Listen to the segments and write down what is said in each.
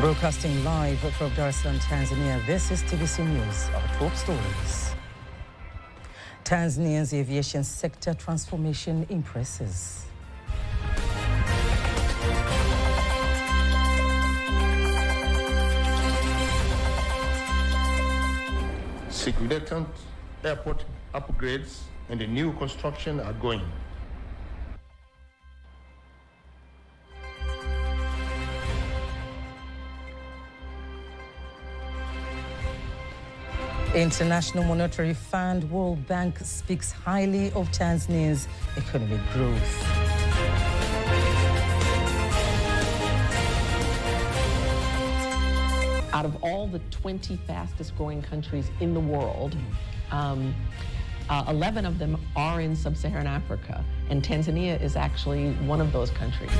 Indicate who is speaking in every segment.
Speaker 1: Broadcasting live from Dar es Salaam, Tanzania, this is TBC News, our top stories. Tanzania's aviation sector transformation impresses.
Speaker 2: Significant airport upgrades and a new construction are going.
Speaker 1: International Monetary Fund, World Bank speaks highly of Tanzania's economic growth.
Speaker 3: Out of all the 20 fastest growing countries in the world, 11 of them are in sub-Saharan Africa, and Tanzania is actually one of those countries.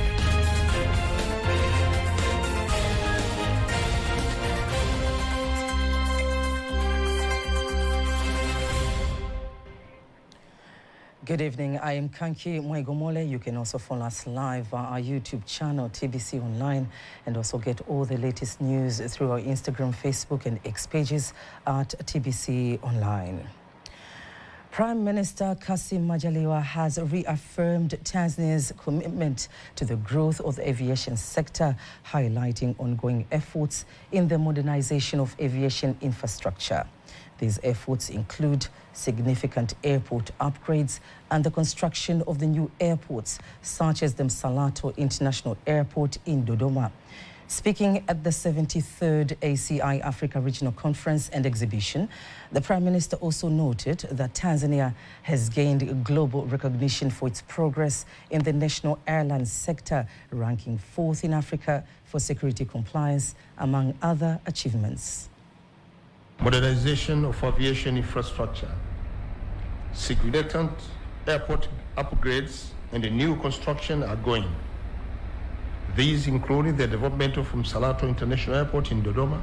Speaker 1: Good evening, I am Kanki Mwaigomole. You can also follow us live on our YouTube channel, TBC Online, and also get all the latest news through our Instagram, Facebook, and X pages at TBC Online. Prime Minister Kassim Majaliwa has reaffirmed Tanzania's commitment to the growth of the aviation sector, highlighting ongoing efforts in the modernization of aviation infrastructure. These efforts include significant airport upgrades and the construction of the new airports, such as the Msalato International Airport in Dodoma. Speaking at the 73rd ACI Africa Regional Conference and Exhibition, the Prime Minister also noted that Tanzania has gained global recognition for its progress in the national airline sector, ranking 4th in Africa for security compliance, among other achievements.
Speaker 2: Modernization of aviation infrastructure, significant airport upgrades and a new construction are going. These include the development of Msalato International Airport in Dodoma,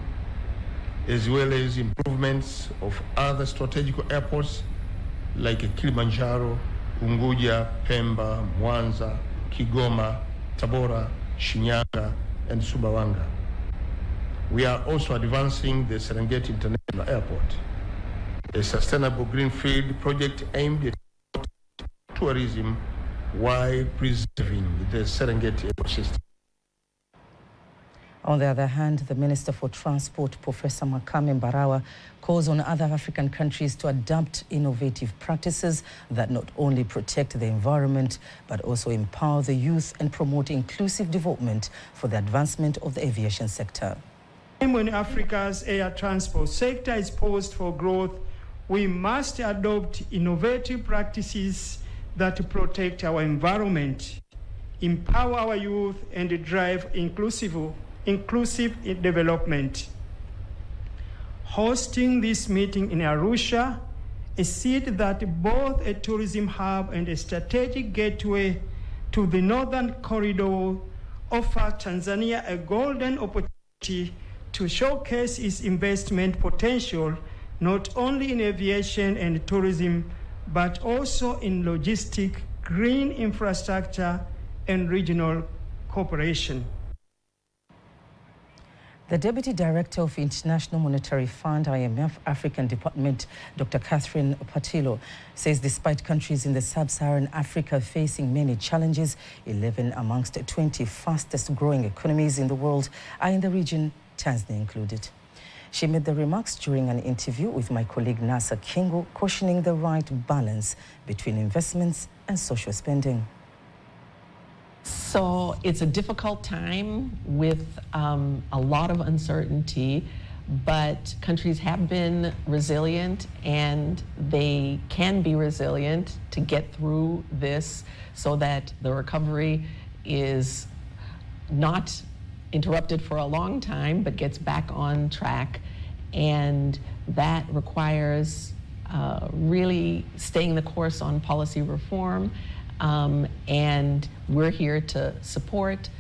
Speaker 2: as well as improvements of other strategic airports like Kilimanjaro, Unguja, Pemba, Mwanza, Kigoma, Tabora, Shinyanga, and Sumbawanga. We are also advancing the Serengeti International Airport, a sustainable greenfield project aimed at tourism while preserving the Serengeti ecosystem.
Speaker 1: On the other hand, the Minister for Transport, Professor Makame Mbarawa, calls on other African countries to adopt innovative practices that not only protect the environment, but also empower the youth and promote inclusive development for the advancement of the aviation sector.
Speaker 4: When Africa's air transport sector is poised for growth, we must adopt innovative practices that protect our environment, empower our youth, and drive inclusive development. Hosting this meeting in Arusha, a city that both a tourism hub and a strategic gateway to the Northern Corridor, offers Tanzania a golden opportunity to showcase its investment potential, not only in aviation and tourism, but also in logistics, green infrastructure, and regional cooperation.
Speaker 1: The Deputy Director of International Monetary Fund, IMF, African Department, Dr. Catherine Patilo, says despite countries in the sub-Saharan Africa facing many challenges, 11 amongst the 20 fastest growing economies in the world are in the region, Tanzania included. She made the remarks during an interview with my colleague Nasa Kingo, cautioning the right balance between investments and social spending.
Speaker 3: So it's a difficult time with a lot of uncertainty, but countries have been resilient and they can be resilient to get through this so that the recovery is not interrupted for a long time, but gets back on track. And that requires really staying the course on policy reform. And we're here to support.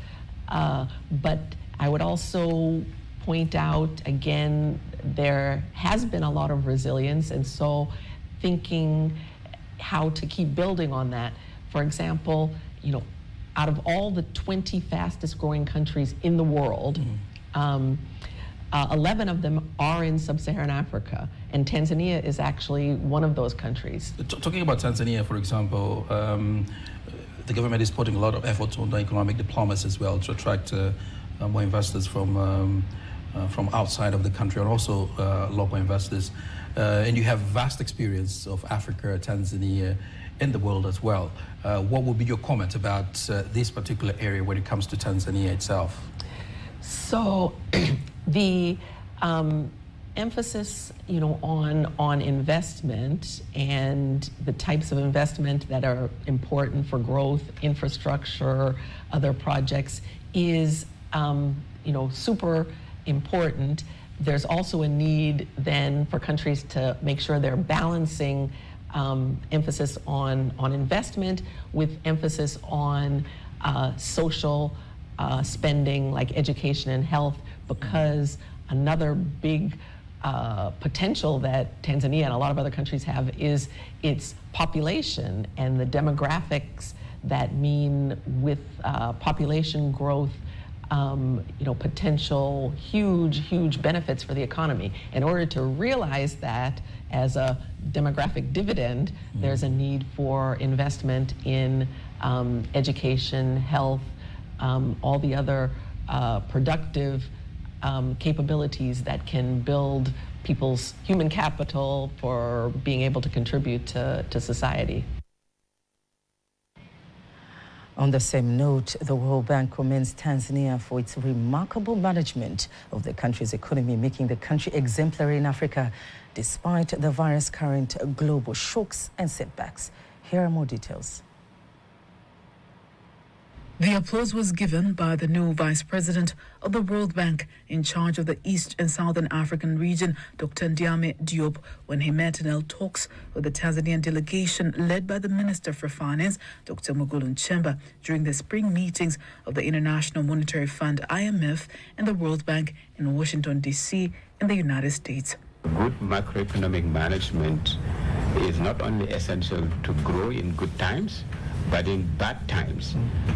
Speaker 3: But I would also point out, again, there has been a lot of resilience. And so thinking how to keep building on that. For example, out of all the 20 fastest growing countries in the world, 11 of them are in sub-Saharan Africa, and Tanzania is actually one of those countries.
Speaker 5: Talking about Tanzania, for example, the government is putting a lot of effort on the economic diplomacy as well to attract more investors from outside of the country and also local investors. And you have vast experience of Africa, Tanzania, and the world as well. What would be your comment about this particular area when it comes to Tanzania itself?
Speaker 3: So the emphasis, on investment and the types of investment that are important for growth, infrastructure, other projects is, super important. There's also a need then for countries to make sure they're balancing emphasis on investment with emphasis on social spending like education and health, because another big potential that Tanzania and a lot of other countries have is its population and the demographics that mean with population growth, potential huge benefits for the economy. In order to realize that as a demographic dividend, there's a need for investment in education, health, all the other productive capabilities that can build people's human capital for being able to contribute to society.
Speaker 1: On the same note, the World Bank commends Tanzania for its remarkable management of the country's economy, making the country exemplary in Africa despite the various current global shocks and setbacks. Here are more details.
Speaker 6: The applause was given by the new Vice President of the World Bank in charge of the East and Southern African region, Dr. Ndiame Diop, when he met and held talks with the Tanzanian delegation led by the Minister for Finance, Dr. Mwigulu Nchemba, during the spring meetings of the International Monetary Fund, IMF, and the World Bank in Washington, D.C. in the United States.
Speaker 7: Good macroeconomic management is not only essential to grow in good times, but in bad times.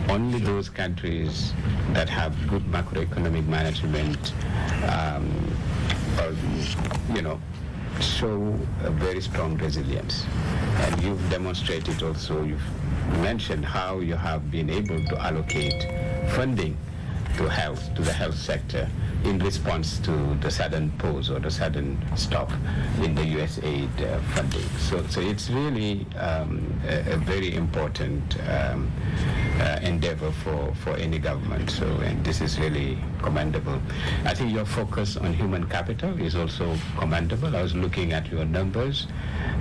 Speaker 7: Only those countries that have good macroeconomic management show a very strong resilience. And you've demonstrated also, you've mentioned how you have been able to allocate funding to health, to the health sector, in response to the sudden pause or the sudden stop in the USAID funding. So it's really a very important endeavor for any government. And this is really commendable. I think your focus on human capital is also commendable. I was looking at your numbers.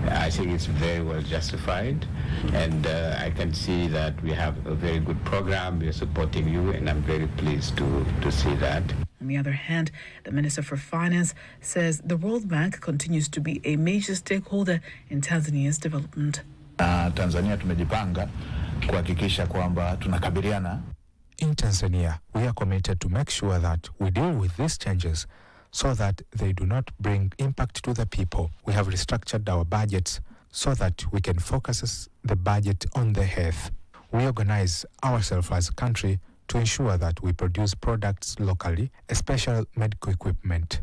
Speaker 7: I think it's very well justified. And I can see that we have a very good program. We're supporting you, and I'm very pleased to see that.
Speaker 6: On the other hand, the Minister for Finance says the World Bank continues to be a major stakeholder in Tanzania's development.
Speaker 8: Tanzania tumejipanga kuhakikisha kwamba tunakabiliana.
Speaker 9: In Tanzania, we are committed to make sure that we deal with these changes so that they do not bring impact to the people. We have restructured our budgets so that we can focus the budget on the health. We organize ourselves as a country to ensure that we produce products locally, especially medical equipment.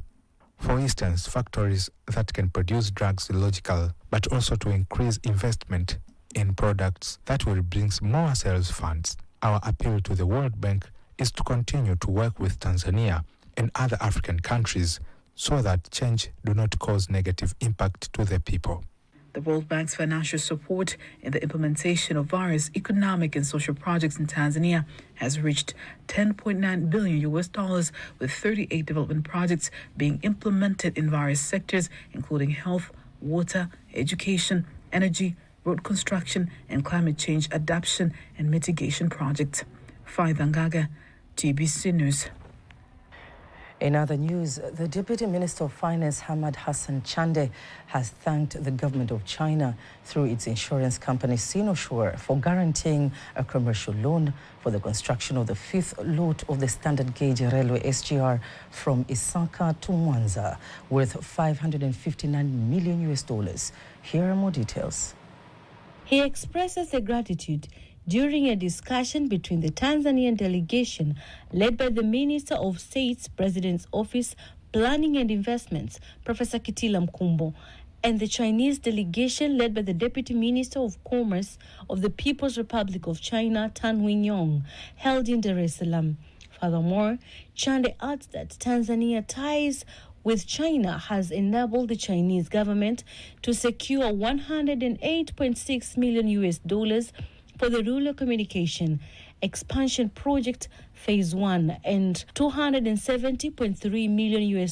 Speaker 9: For instance, factories that can produce drugs locally, but also to increase investment in products that will bring more sales funds. Our appeal to the World Bank is to continue to work with Tanzania and other African countries so that change do not cause negative impact to the people.
Speaker 6: The World Bank's financial support in the implementation of various economic and social projects in Tanzania has reached $10.9 billion, with 38 development projects being implemented in various sectors, including health, water, education, energy, road construction, and climate change adaptation and mitigation projects. Faida Ngaga, TBC News.
Speaker 1: In other news, the Deputy Minister of Finance, Hamad Hassan Chande, has thanked the government of China through its insurance company Sinosure for guaranteeing a commercial loan for the construction of the fifth lot of the standard gauge railway SGR from Isaka to Mwanza, worth $559 million. Here are more details.
Speaker 10: He expresses the gratitude during a discussion between the Tanzanian delegation led by the Minister of State's President's Office, Planning and Investments, Professor Kitila Mkumbo, and the Chinese delegation led by the Deputy Minister of Commerce of the People's Republic of China, Tan Huiyong, held in Dar es Salaam. Furthermore, Chande adds that Tanzania ties with China has enabled the Chinese government to secure $108.6 million for the rural communication expansion project phase 1 and $270.3 million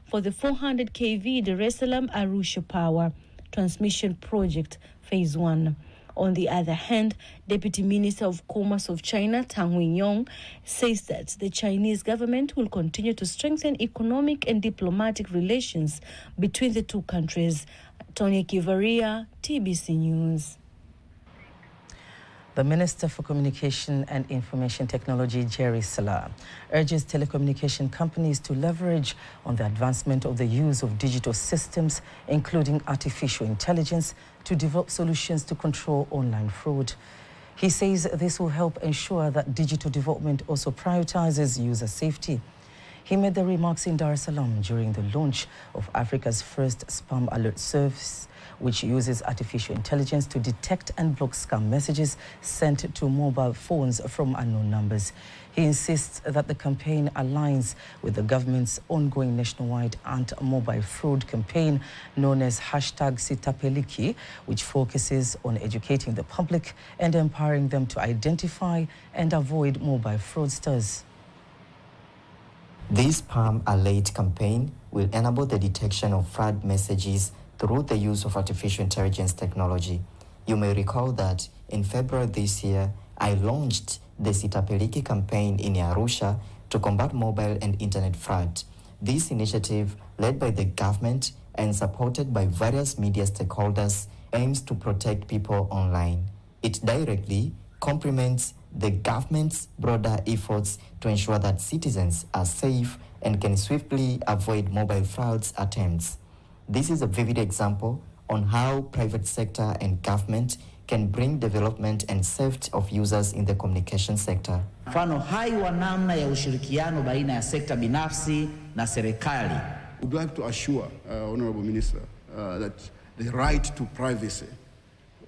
Speaker 10: for the 400 kV Dar es Salaam Arusha power transmission project phase 1. On the other hand, Deputy Minister of Commerce of China, Tan Huiyong, says that the Chinese government will continue to strengthen economic and diplomatic relations between the two countries. Tony Kivaria, TBC News.
Speaker 1: The Minister for Communication and Information Technology, Jerry Salah, urges telecommunication companies to leverage on the advancement of the use of digital systems, including artificial intelligence, to develop solutions to control online fraud. He says this will help ensure that digital development also prioritizes user safety. He made the remarks in Dar es Salaam during the launch of Africa's first spam alert service, which uses artificial intelligence to detect and block scam messages sent to mobile phones from unknown numbers. He insists that the campaign aligns with the government's ongoing nationwide anti-mobile fraud campaign known as #Sitapeliki, which focuses on educating the public and empowering them to identify and avoid mobile fraudsters.
Speaker 11: This Spam Alert campaign will enable the detection of fraud messages through the use of artificial intelligence technology. You may recall that in February this year, I launched the Sitapeliki campaign in Arusha to combat mobile and internet fraud. This initiative, led by the government and supported by various media stakeholders, aims to protect people online. It directly complements the government's broader efforts to ensure that citizens are safe and can swiftly avoid mobile fraud attempts. This is a vivid example on how private sector and government can bring development and safety of users in the communication sector.
Speaker 12: Mfano hai wa namna ya ushirikiano baina ya sekta binafsi na serikali.
Speaker 13: We'd like to assure, Honorable Minister, that the right to privacy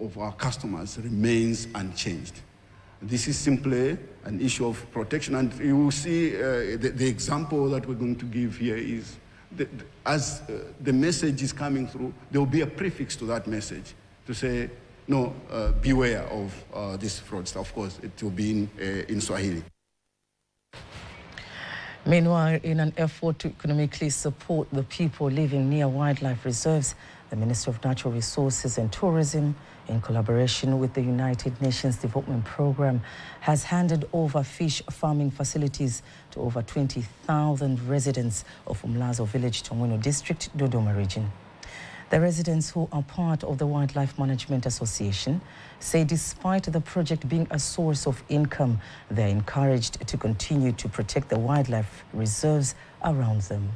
Speaker 13: of our customers remains unchanged. This is simply an issue of protection, and you will see the example that we're going to give here is as the message is coming through, there will be a prefix to that message to say, no, beware of this fraudster. Of course, it will be in Swahili.
Speaker 1: Meanwhile, in an effort to economically support the people living near wildlife reserves, the Ministry of Natural Resources and Tourism, in collaboration with the United Nations Development Programme, has handed over fish farming facilities to over 20,000 residents of Umlazo Village, Tongweno District, Dodoma region. The residents, who are part of the Wildlife Management Association, say despite the project being a source of income, they're encouraged to continue to protect the wildlife reserves around them.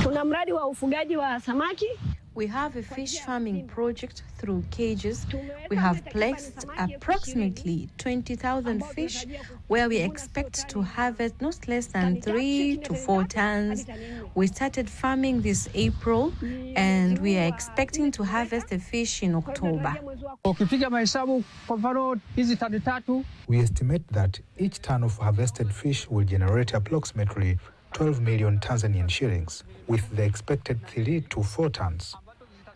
Speaker 14: Tuna mradi wa ufugaji wa samaki.
Speaker 10: We have a fish farming project through cages. We have placed approximately 20,000 fish where we expect to harvest not less than 3 to 4 tons. We started farming this April and we are expecting to harvest the fish in October.
Speaker 9: We estimate that each ton of harvested fish will generate approximately 12 million Tanzanian shillings, with the expected 3 to 4 tons.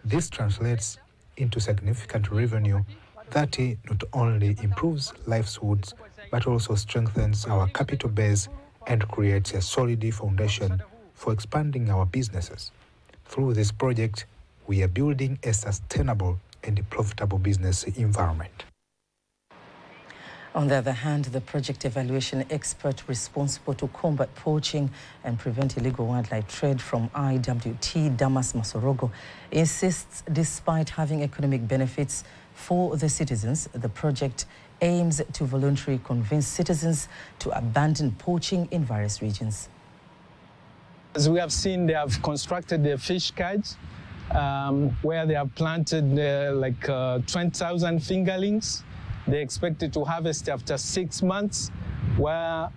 Speaker 9: This translates into significant revenue that not only improves livelihoods, but also strengthens our capital base and creates a solid foundation for expanding our businesses. Through this project, we are building a sustainable and profitable business environment.
Speaker 1: On the other hand, the project evaluation expert responsible to combat poaching and prevent illegal wildlife trade from IWT, Damas Masorogo, insists despite having economic benefits for the citizens, the project aims to voluntarily convince citizens to abandon poaching in various regions.
Speaker 15: As we have seen, they have constructed the fish cages where they have planted 20,000 fingerlings. They expected to harvest after 6 months, where,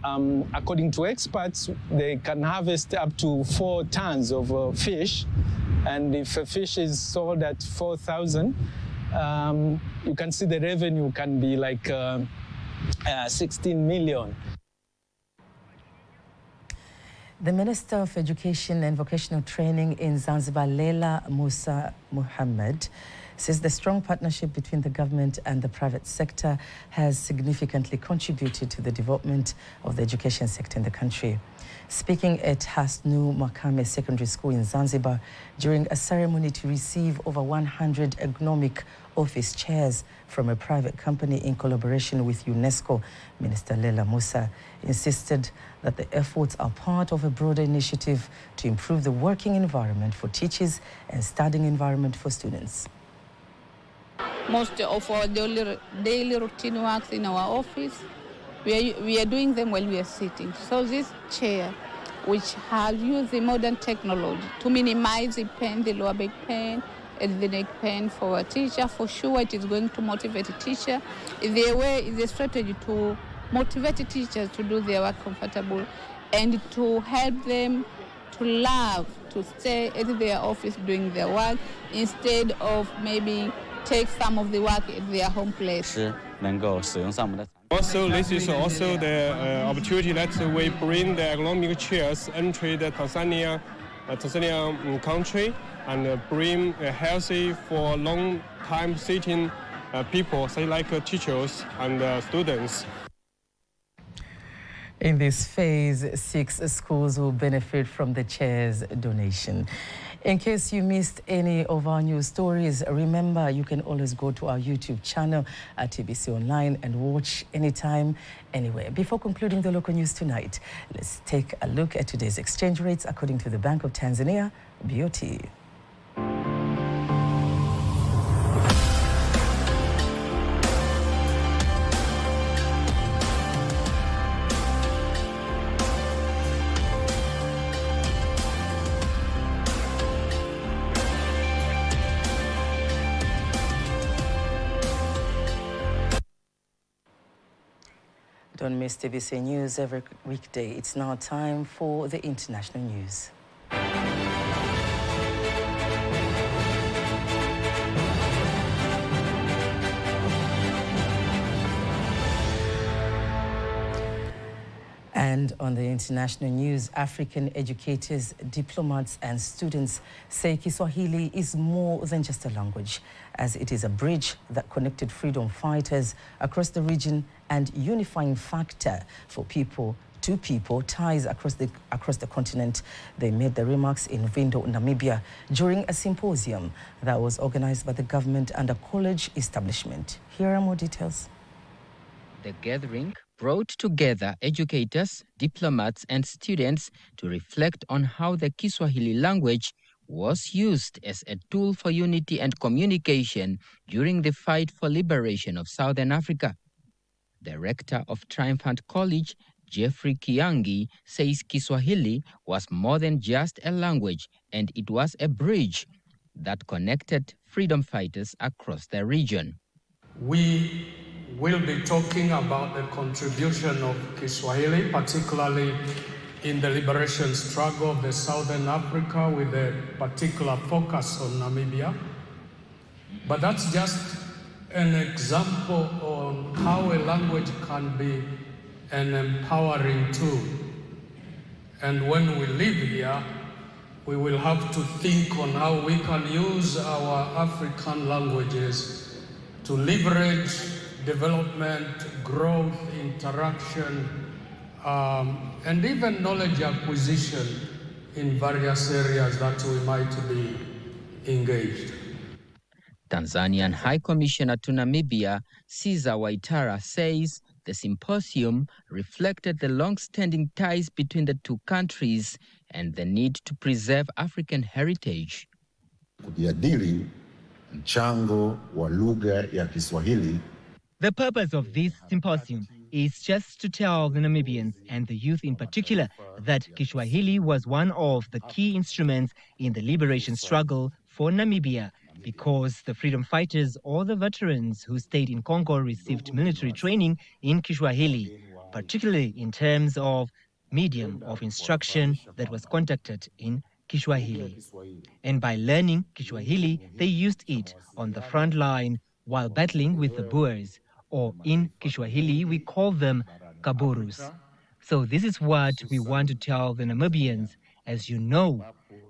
Speaker 15: according to experts, they can harvest up to 4 tons of fish. And if a fish is sold at 4,000, you can see the revenue can be like 16 million.
Speaker 1: The Minister of Education and Vocational Training in Zanzibar, Leila Musa Muhammad, says the strong partnership between the government and the private sector has significantly contributed to the development of the education sector in the country. Speaking at Hasnu Makame Secondary School in Zanzibar during a ceremony to receive over 100 ergonomic office chairs from a private company in collaboration with UNESCO, Minister Leila Musa insisted that the efforts are part of a broader initiative to improve the working environment for teachers and studying environment for students.
Speaker 16: Most of our daily routine works in our office, we are doing them while we are sitting. So this chair, which has used the modern technology to minimize the pain, the lower back pain, and the neck pain for a teacher, for sure it is going to motivate a teacher. It's a strategy to motivate teachers to do their work comfortable and to help them to love to stay at their office doing their work instead of maybe take some of the work at their home place.
Speaker 17: Also, this is also the opportunity that we bring the ergonomic chairs entry the Tanzania country and bring healthy for long time sitting people, say like teachers and students.
Speaker 1: In this phase, 6 schools will benefit from the chair's donation. In case you missed any of our news stories, remember you can always go to our YouTube channel at TBC Online and watch anytime, anywhere. Before concluding the local news tonight, let's take a look at today's exchange rates according to the Bank of Tanzania, BOT. Don't miss TBC News every weekday. It's now time for the international news. And on the international news, African educators, diplomats and students say Kiswahili is more than just a language, as it is a bridge that connected freedom fighters across the region and unifying factor for people-to-people ties across the continent. They made the remarks in Vindo, Namibia, during a symposium that was organized by the government and a college establishment. Here are more details.
Speaker 18: The gathering brought together educators, diplomats and students to reflect on how the Kiswahili language was used as a tool for unity and communication during the fight for liberation of Southern Africa. Director of Triumphant College, Jeffrey Kiangi, says Kiswahili was more than just a language, and it was a bridge that connected freedom fighters across the region.
Speaker 19: We will be talking about the contribution of Kiswahili, particularly in the liberation struggle of the Southern Africa, with a particular focus on Namibia. But that's just an example on how a language can be an empowering tool. And when we live here, we will have to think on how we can use our African languages to leverage development, growth, interaction, and even knowledge acquisition in various areas that we might be engaged.
Speaker 18: Tanzanian High Commissioner to Namibia, Caesar Waitara, says the symposium reflected the long-standing ties between the two countries and the need to preserve African heritage.
Speaker 20: Kujadili mchango wa lugha ya Kiswahili.
Speaker 21: The purpose of this symposium is just to tell the Namibians and the youth in particular that Kiswahili was one of the key instruments in the liberation struggle for Namibia because the freedom fighters or the veterans who stayed in Congo received military training in Kiswahili, particularly in terms of medium of instruction that was conducted in Kiswahili. And by learning Kiswahili, they used it on the front line while battling with the Boers, or in Kiswahili, we call them Kaburus. So this is what we want to tell the Namibians. As you know,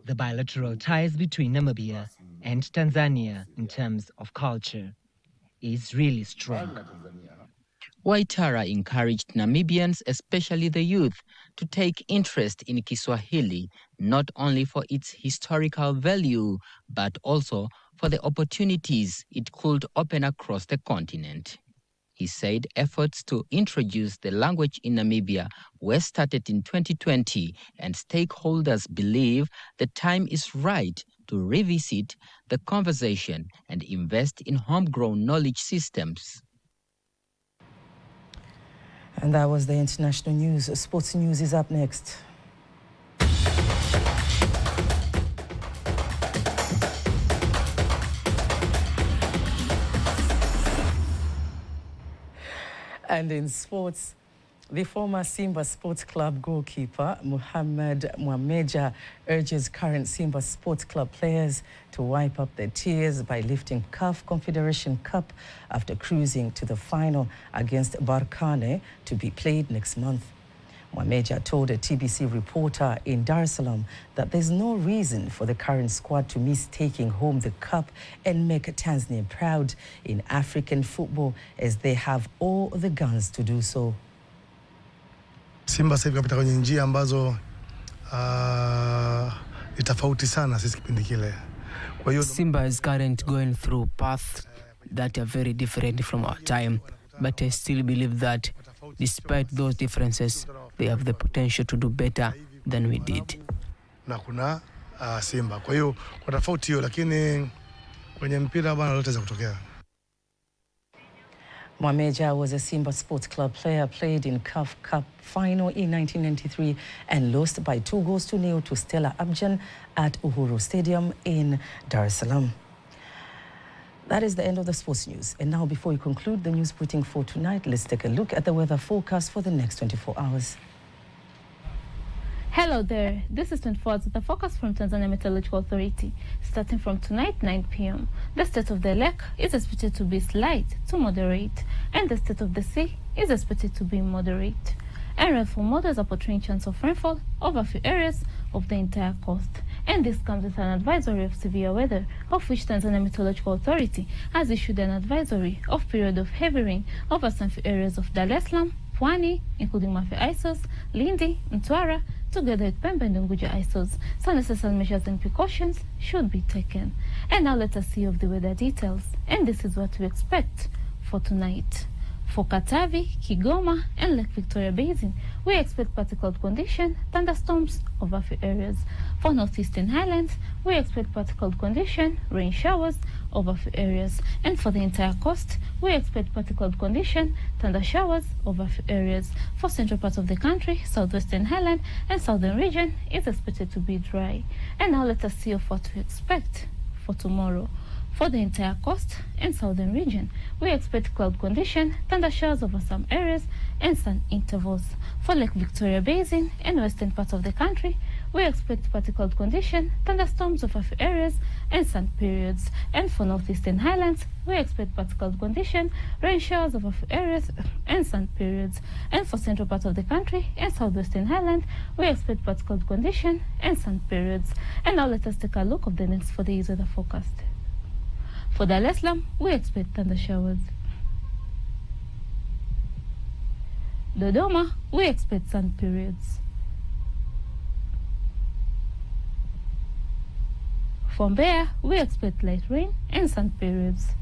Speaker 21: the bilateral ties between Namibia and Tanzania in terms of culture is really strong.
Speaker 18: Waitara encouraged Namibians, especially the youth, to take interest in Kiswahili, not only for its historical value, but also for the opportunities it could open across the continent. He said efforts to introduce the language in Namibia were started in 2020, and stakeholders believe the time is right to revisit the conversation and invest in homegrown knowledge systems.
Speaker 1: And that was the international news. Sports news is up next. And in sports, the former Simba Sports Club goalkeeper, Mohamed Mwameja, urges current Simba Sports Club players to wipe up their tears by lifting CAF Confederation Cup after cruising to the final against Barkane to be played next month. Mwameja told a TBC reporter in Dar es Salaam that there's no reason for the current squad to miss taking home the cup and make Tanzania proud in African football, as they have all the guns to do so.
Speaker 2: Simba sasa hivi kapita kwenye njia ambazo ni tofauti sana sisi kipindi kile. Kwa hiyo
Speaker 22: Simba is current going through paths that are very different from our time, but I still believe that despite those differences, they have the potential to do better than we did.
Speaker 2: Na kuna Simba. Kwa hiyo kwa tofauti hiyo, lakini kwenye mpira bwana lolote za kutokea.
Speaker 1: Mwameja was a Simba Sports Club player, played in CAF Cup final in 1993 and lost by 2-0 to Stella Abjan at Uhuru Stadium in Dar es Salaam. That is the end of the sports news. And now, before we conclude the news bulletin for tonight, let's take a look at the weather forecast for the next 24 hours.
Speaker 23: Hello there, this is 24 hours with the forecast from Tanzania Meteorological Authority. Starting from tonight, 9 p.m. The state of the lake is expected to be slight to moderate, and the state of the sea is expected to be moderate. And rainfall models are portraying chance of rainfall over a few areas of the entire coast. And this comes with an advisory of severe weather, of which Tanzania Meteorological Authority has issued an advisory of period of heavy rain over some few areas of Dar es Salaam, Pwani, including Mafe Isos, Lindi, Mtwara, together with Pemba and Unguja Isos. So necessary measures and precautions should be taken. And now let us see of the weather details. And this is what we expect for tonight. For Katavi, Kigoma, and Lake Victoria Basin, we expect partly cloud condition, thunderstorms over a few areas. For Northeastern Highlands, we expect partly cloud condition, rain showers over a few areas. And for the entire coast, we expect partly cloud condition, thunder showers over a few areas. For central parts of the country, southwestern highland and southern region is expected to be dry. And now let us see of what we expect for tomorrow. For the entire coast and southern region, we expect cloud condition, thunder showers over some areas, and sun intervals. For Lake Victoria Basin and western parts of the country, we expect partly cloud condition, thunderstorms over a few areas, and sun periods. And for northeastern highlands, we expect partly cloud condition, rain showers over a few areas, and sun periods. And for central parts of the country and southwestern highland, we expect partly cloud condition and sun periods. And now let us take a look at the next 4 days weather forecast. For Dar es Salaam, we expect thunder showers. Dodoma, we expect sun periods. For Mbeya, we expect light rain and sun periods.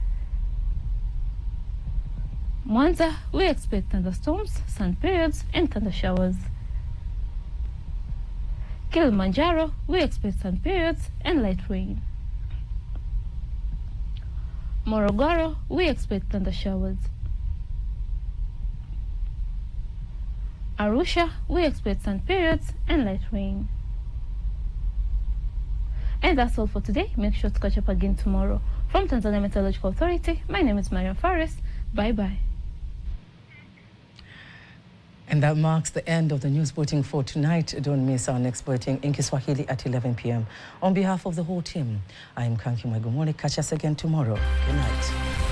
Speaker 23: Mwanza, we expect thunderstorms, sun periods, and thunder showers. Kilimanjaro, we expect sun periods and light rain. Morogoro, we expect thunder showers. Arusha, we expect sun periods and light rain. And that's all for today. Make sure to catch up again tomorrow. From Tanzania Meteorological Authority, my name is Mariam Faris. Bye-bye.
Speaker 1: And that marks the end of the news bulletin for tonight. Don't miss our next bulletin in Kiswahili at 11 p.m. On behalf of the whole team, I am Kanki Mwegomole. Catch us again tomorrow. Good night.